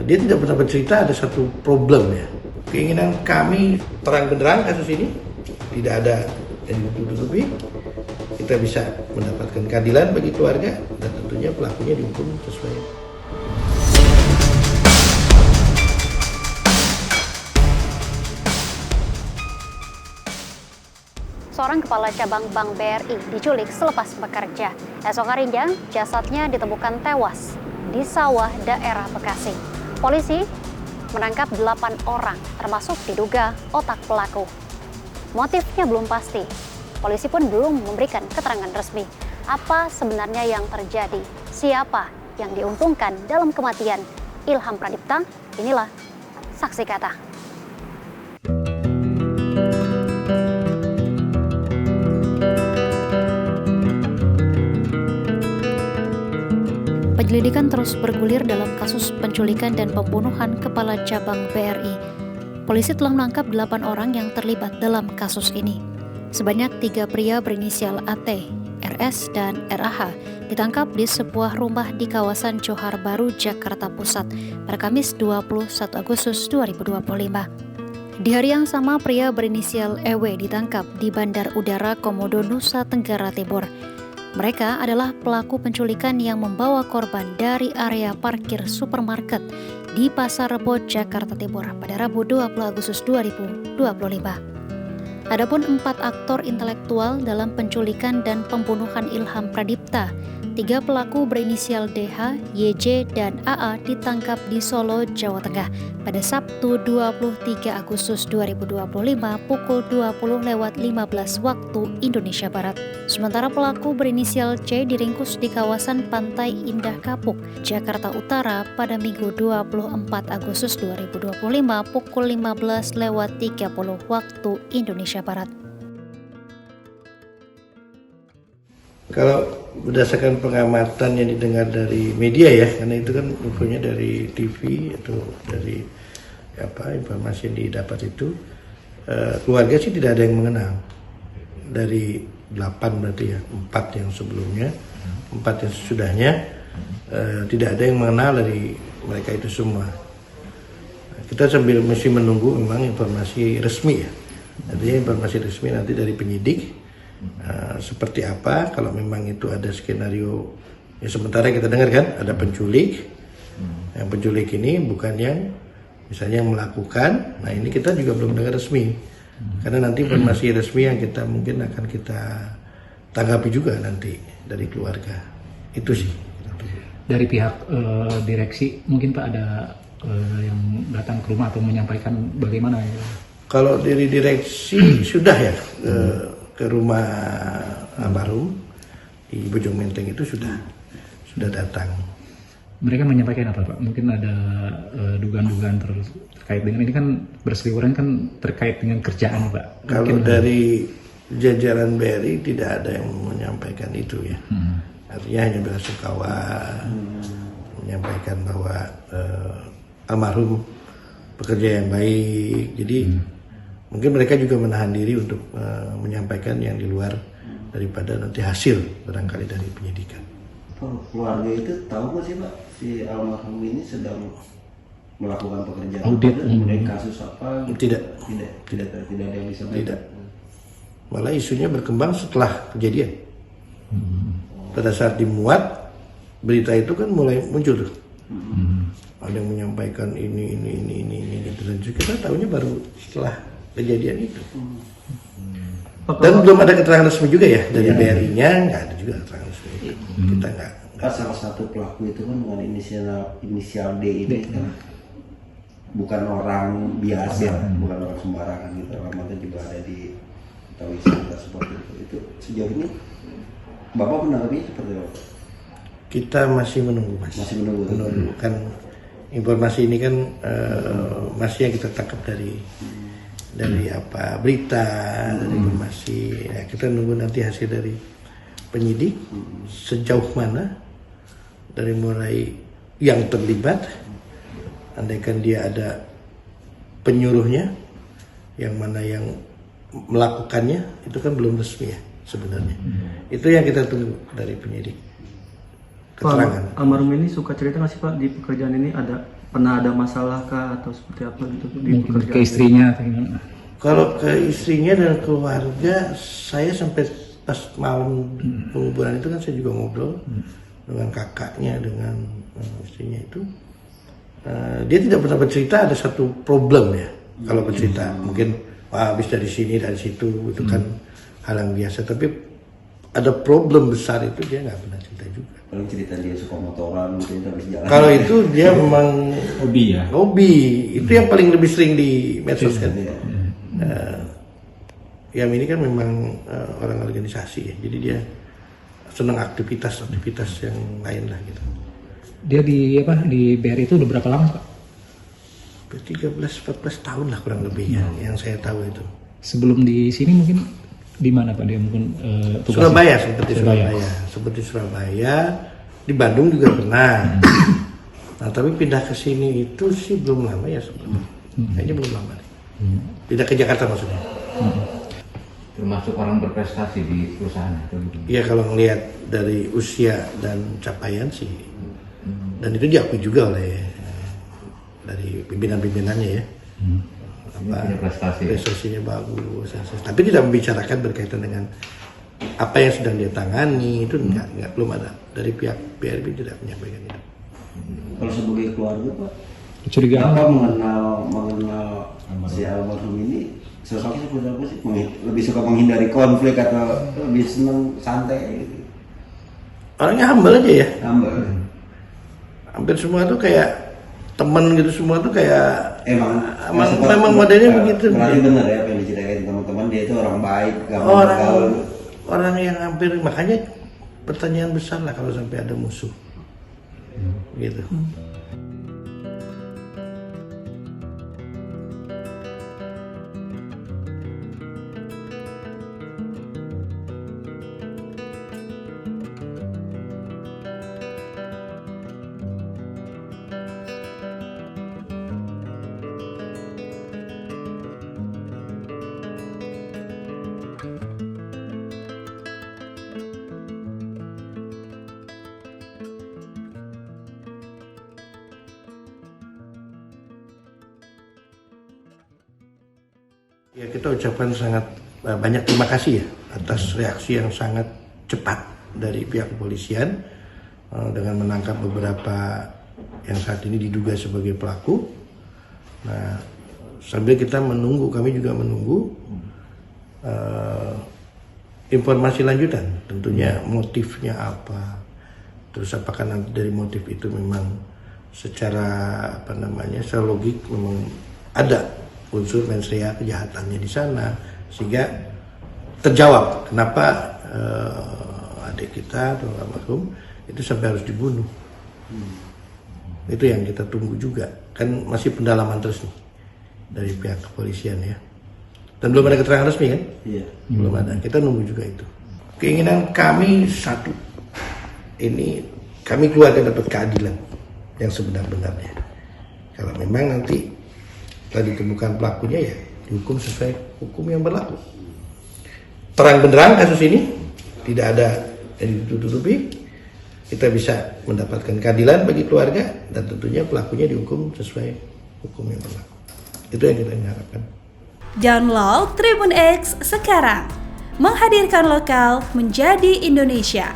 dia tidak pernah bercerita ada satu problem ya. Keinginan kami terang benderang kasus ini, tidak ada yang ditutup-tutupi. Kita bisa mendapatkan keadilan bagi keluarga dan tentunya pelakunya dihukum sesuai. Seorang kepala cabang Bank BRI diculik selepas bekerja. Esok harinya, jasadnya ditemukan tewas di sawah daerah Bekasi. Polisi menangkap 8 orang, termasuk diduga otak pelaku. Motifnya belum pasti. Polisi pun belum memberikan keterangan resmi. Apa sebenarnya yang terjadi? Siapa yang diuntungkan dalam kematian Ilham Pradipta? Inilah saksi kata. Penyelidikan terus bergulir dalam kasus penculikan dan pembunuhan kepala cabang BRI. Polisi telah menangkap 8 orang yang terlibat dalam kasus ini. Sebanyak 3 pria berinisial AT, RS, dan RAH ditangkap di sebuah rumah di kawasan Johar Baru, Jakarta Pusat pada Kamis 21 Agustus 2025. Di hari yang sama, pria berinisial EW ditangkap di Bandar Udara Komodo, Nusa Tenggara Timur. Mereka adalah pelaku penculikan yang membawa korban dari area parkir supermarket di Pasar Rebo, Jakarta Timur pada Rabu 20 Agustus 2025. Adapun 4 aktor intelektual dalam penculikan dan pembunuhan Ilham Pradipta, 3 pelaku berinisial DH, YJ, dan AA ditangkap di Solo, Jawa Tengah pada Sabtu 23 Agustus 2025 pukul 20.15 waktu Indonesia Barat. Sementara pelaku berinisial C diringkus di kawasan Pantai Indah Kapuk, Jakarta Utara pada Minggu 24 Agustus 2025 pukul 15.30 waktu Indonesia Barat. Kalau berdasarkan pengamatan yang didengar dari media ya, karena itu kan infonya dari TV atau dari informasi yang didapat itu, keluarga sih tidak ada yang mengenal. Dari 8 berarti ya, 4 yang sebelumnya, 4 yang sesudahnya, tidak ada yang mengenal dari mereka itu semua. Kita sambil masih menunggu memang informasi resmi ya. Artinya informasi resmi nanti dari penyidik. Seperti apa kalau memang itu ada skenario ya, sementara kita dengar kan ada penculik, yang penculik ini bukan yang misalnya yang melakukan. Nah ini kita juga belum dengar resmi karena nanti informasi resmi yang kita mungkin akan kita tanggapi juga nanti dari keluarga itu sih. Dari pihak direksi mungkin Pak ada yang datang ke rumah atau menyampaikan bagaimana ya? Kalau dari direksi sudah ya ke rumah almarhum di Bojong Menteng itu sudah datang. Mereka menyampaikan apa Pak? Mungkin ada dugaan-dugaan terkait dengan ini kan berseliweran kan terkait dengan kerjaan Pak. Kalau dari jajaran BRI tidak ada yang menyampaikan itu ya. Artinya hanya bersukawa menyampaikan bahwa almarhum bekerja yang baik. Jadi mungkin mereka juga menahan diri untuk menyampaikan yang di luar daripada nanti hasil barangkali dari penyidikan. Keluarga itu tahu nggak sih Pak si almarhum ini sedang melakukan pekerjaan audit dari kasus apa? Tidak ada yang disampaikan. Tidak. Malah isunya berkembang setelah kejadian. Pada saat dimuat berita itu kan mulai muncul tuh. Ada yang menyampaikan ini dan kita tahunya baru setelah kejadian itu. Dan belum ada keterangan resmi juga ya dari BRI-nya, nggak ada juga keterangan resmi. Kita nggak. Salah satu pelaku itu kan dengan inisial D ini kan bukan orang biasa, bukan orang sembarangan gitu. Alamatnya juga ada di tahu istilah seperti itu. Itu sejauh ini Bapak menanggapi seperti apa? Kita masih menunggu Mas. Masih menunggu. Kan informasi ini kan masih yang kita tangkap dari berita, dari informasi. Ya, kita nunggu nanti hasil dari penyidik sejauh mana dari mulai yang terlibat, andaikan dia ada penyuruhnya, yang mana yang melakukannya, itu kan belum resmi ya sebenarnya. Itu yang kita tunggu dari penyidik. Keterangan. Pak, almarhum ini suka cerita nggak sih Pak di pekerjaan ini ada pernah ada masalah kah atau seperti apa gitu di Mungkin pekerjaan? ke istrinya atau gimana? Kalau ke istrinya dan keluarga, saya sampai pas malam penguburan itu kan saya juga ngobrol dengan kakaknya, dengan istrinya itu. Dia tidak pernah bercerita ada satu problem ya. Kalau bercerita mungkin habis dari sini dari situ itu kan hal yang biasa. Tapi ada problem besar itu dia nggak pernah cerita juga. Paling cerita dia suka motoran gitu habis jalan. Kalau itu dia memang Hobi ya. hobi, itu yang paling lebih sering di medsos kan. Yang ini kan memang orang organisasi ya, jadi dia senang aktivitas yang lain lah gitu. Dia di BRI itu udah berapa lama Pak? 13-14 tahun lah kurang lebih yang saya tahu itu. Sebelum di sini mungkin di mana Pak dia mungkin tugasnya? Surabaya seperti Surabaya, di Bandung juga pernah. Nah tapi pindah ke sini itu sih belum lama ya sebetulnya. Kayaknya belum lama. Pindah ke Jakarta maksudnya. Termasuk orang berprestasi di perusahaan itu. Iya kalau ngelihat dari usia dan capaian sih, dan itu diakui juga oleh dari pimpinan-pimpinannya ya. Punya prestasi. Prestasinya bagus, tapi tidak membicarakan berkaitan dengan apa yang sedang dia tangani itu enggak belum ada dari pihak BRI tidak menyampaikan itu. Kalau sebagai keluarga Pak, Kecurigaan Bapak mengenal si almarhum ini sosoknya seperti apa sih? Lebih suka menghindari konflik atau lebih senang santai? Orangnya humble aja ya. Humble. Hampir semua tuh kayak teman gitu, semua tuh kayak memang ya, modelnya begitu. Berarti benar ya apa yang diceritain teman-teman, dia itu orang baik, gampang bergaul. Orang yang hampir, makanya pertanyaan besar lah kalau sampai ada musuh gitu. Ya kita ucapkan sangat banyak terima kasih ya atas reaksi yang sangat cepat dari pihak kepolisian dengan menangkap beberapa yang saat ini diduga sebagai pelaku. Nah sambil kita menunggu, kami juga menunggu informasi lanjutan, tentunya motifnya apa, terus apakah nanti dari motif itu memang secara secara logik memang ada unsur mensrea kejahatannya di sana, sehingga terjawab kenapa adik kita atau almarhum itu sampai harus dibunuh. Itu yang kita tunggu juga, kan masih pendalaman terus nih dari pihak kepolisian ya, dan belum ada keterangan resmi kan? Iya. Belum ada, kita nunggu juga itu. Keinginan kami satu, ini kami keluarga dapat keadilan yang sebenar-benarnya. Kalau memang nanti telah ditemukan pelakunya ya dihukum sesuai hukum yang berlaku. Terang benderang kasus ini, tidak ada yang ditutupi, kita bisa mendapatkan keadilan bagi keluarga dan tentunya pelakunya dihukum sesuai hukum yang berlaku. Itu yang kita harapkan. Download Tribun X sekarang, menghadirkan lokal menjadi Indonesia.